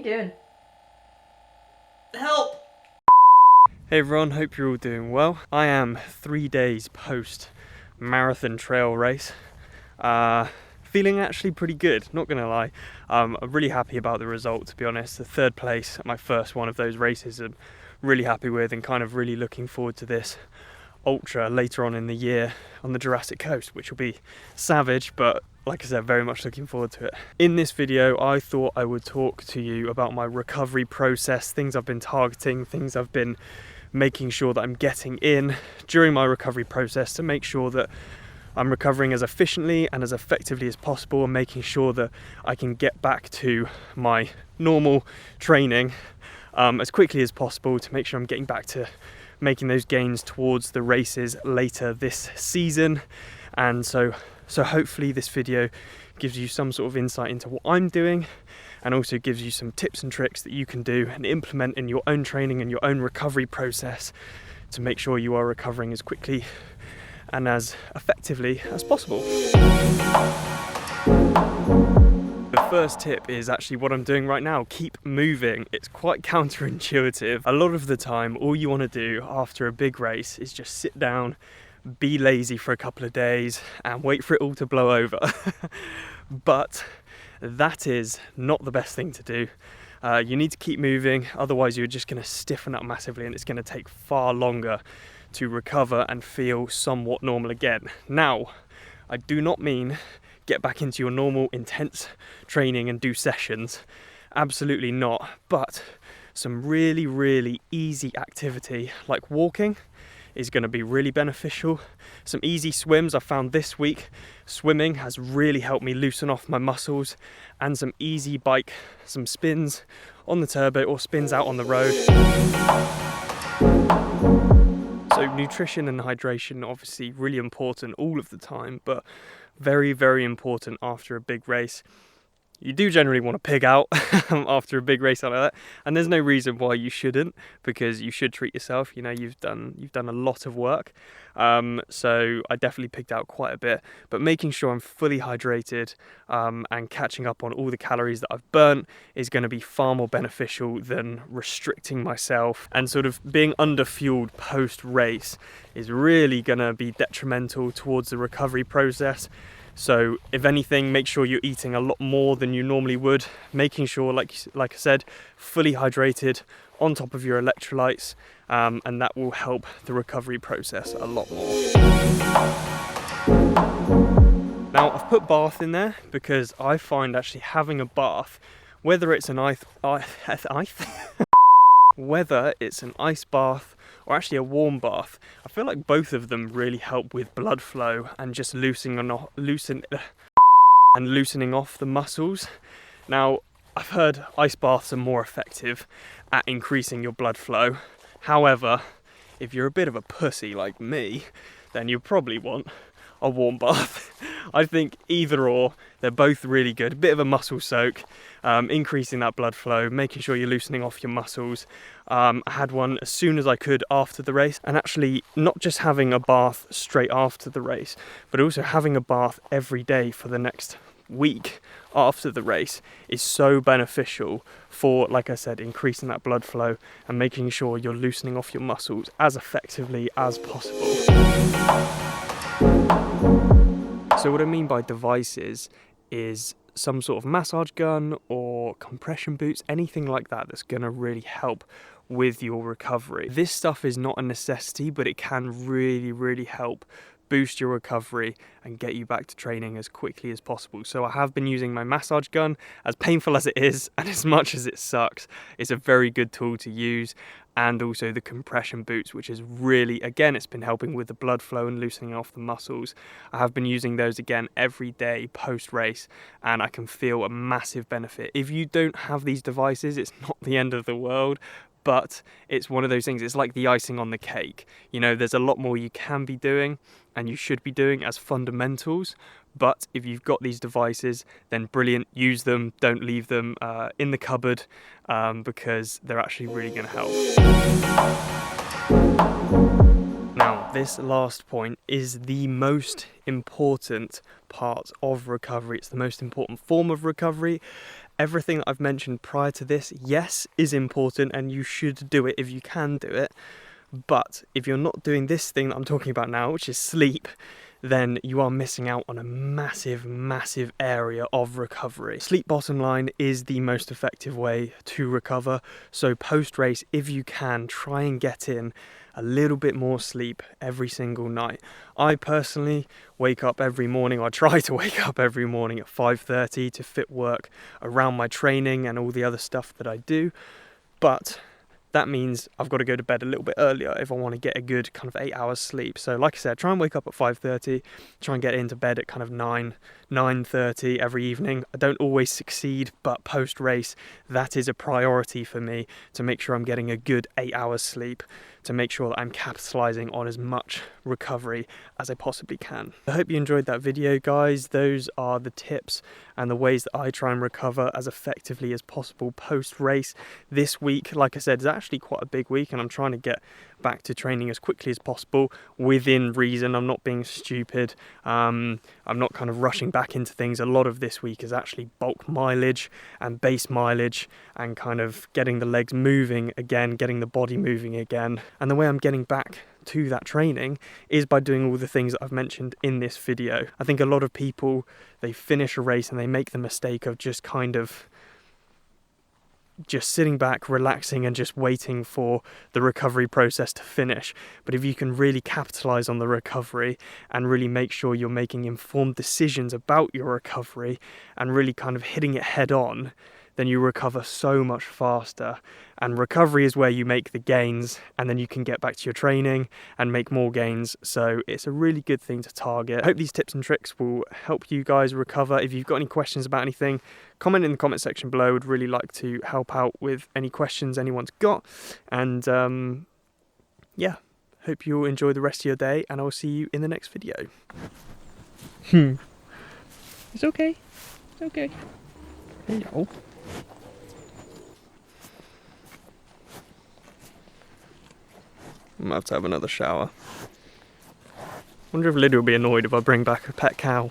doing? Help! Hey everyone, hope you're all doing well. I am 3 days post marathon trail race. Feeling actually pretty good, not gonna lie. I'm really happy about the result, to be honest. The third place at my first one of those races I'm really happy with, and kind of really looking forward to this ultra later on in the year on the Jurassic Coast, which will be savage, but like I said, very much looking forward to it. In this video, I thought I would talk to you about my recovery process, things I've been targeting, things I've been making sure that I'm getting in during my recovery process to make sure that I'm recovering as efficiently and as effectively as possible, and making sure that I can get back to my normal training as quickly as possible to make sure I'm getting back to making those gains towards the races later this season. And so hopefully this video gives you some sort of insight into what I'm doing, and also gives you some tips and tricks that you can do and implement in your own training and your own recovery process to make sure you are recovering as quickly and as effectively as possible. The first tip is actually what I'm doing right now. Keep moving. It's quite counterintuitive. A lot of the time, all you want to do after a big race is just sit down, be lazy for a couple of days and wait for it all to blow over. But that is not the best thing to do. You need to keep moving, otherwise you're just going to stiffen up massively and it's going to take far longer to recover and feel somewhat normal again. Now, I do not mean get back into your normal intense training and do sessions. Absolutely not. But some really easy activity like walking is going to be really beneficial. Some easy swims I found this week. Swimming has really helped me loosen off my muscles, and some easy bike, some spins on the turbo or spins out on the road. So nutrition and hydration obviously really important all of the time, but very important after a big race. You do generally want to pig out after a big race like that, and there's no reason why you shouldn't, because you should treat yourself. You know, you've done a lot of work, so I definitely pigged out quite a bit. But making sure I'm fully hydrated and catching up on all the calories that I've burnt is going to be far more beneficial than restricting myself, and sort of being underfueled post race is really going to be detrimental towards the recovery process. So if anything, make sure you're eating a lot more than you normally would, making sure, like I said, fully hydrated, on top of your electrolytes, and that will help the recovery process a lot more. Now, I've put bath in there because I find actually having a bath, whether it's an ice bath or actually a warm bath, I feel like both of them really help with blood flow and just loosening off the muscles. Now, I've heard ice baths are more effective at increasing your blood flow. However, if you're a bit of a pussy like me, then you probably want a warm bath. I think either or, they're both really good. A bit of a muscle soak, increasing that blood flow, making sure you're loosening off your muscles. I had one as soon as I could after the race, and actually not just having a bath straight after the race, but also having a bath every day for the next week after the race is so beneficial for, like I said, increasing that blood flow and making sure you're loosening off your muscles as effectively as possible. So what I mean by devices is some sort of massage gun or compression boots, anything like that that's going to really help with your recovery. This stuff is not a necessity, but it can really help boost your recovery and get you back to training as quickly as possible. So I have been using my massage gun. As painful as it is and as much as it sucks, it's a very good tool to use. And also the compression boots, which is really, again, it's been helping with the blood flow and loosening off the muscles. I have been using those again every day post race, and I can feel a massive benefit. If you don't have these devices, it's not the end of the world, but it's one of those things, it's like the icing on the cake. You know, there's a lot more you can be doing and you should be doing as fundamentals, but if you've got these devices, then brilliant, use them, don't leave them in the cupboard, because they're actually really going to help. Now, this last point is the most important part of recovery. It's the most important form of recovery. Everything that I've mentioned prior to this, yes, is important and you should do it if you can do it. But if you're not doing this thing that I'm talking about now, which is sleep, then you are missing out on a massive area of recovery. Sleep, bottom line, is the most effective way to recover. So post-race, if you can, try and get in a little bit more sleep every single night. I personally wake up every morning, I try to wake up every morning at 5:30 to fit work around my training and all the other stuff that I do. But that means I've got to go to bed a little bit earlier if I want to get a good kind of 8 hours sleep. So like I said, try and wake up at 5:30, try and get into bed at kind of 9:30 every evening. I don't always succeed, but post-race, that is a priority for me to make sure I'm getting a good 8 hours sleep, to make sure that I'm capitalizing on as much recovery as I possibly can. I hope you enjoyed that video, guys. Those are the tips and the ways that I try and recover as effectively as possible post-race. This week, like I said, is actually quite a big week, and I'm trying to get back to training as quickly as possible within reason. I'm not being stupid. I'm not kind of rushing back into things. A lot of this week is actually bulk mileage and base mileage and kind of getting the legs moving again, getting the body moving again. And the way I'm getting back to that training is by doing all the things that I've mentioned in this video. I think a lot of people, they finish a race and they make the mistake of just kind of just sitting back, relaxing, and just waiting for the recovery process to finish. But if you can really capitalize on the recovery and really make sure you're making informed decisions about your recovery and really kind of hitting it head on, then you recover so much faster. And recovery is where you make the gains, and then you can get back to your training and make more gains. So it's a really good thing to target. I hope these tips and tricks will help you guys recover. If you've got any questions about anything, comment in the comment section below. I'd really like to help out with any questions anyone's got. And yeah, hope you'll enjoy the rest of your day, and I'll see you in the next video. It's okay. It's okay. Hello. I might have to have another shower. Wonder if Lydia will be annoyed if I bring back a pet cow.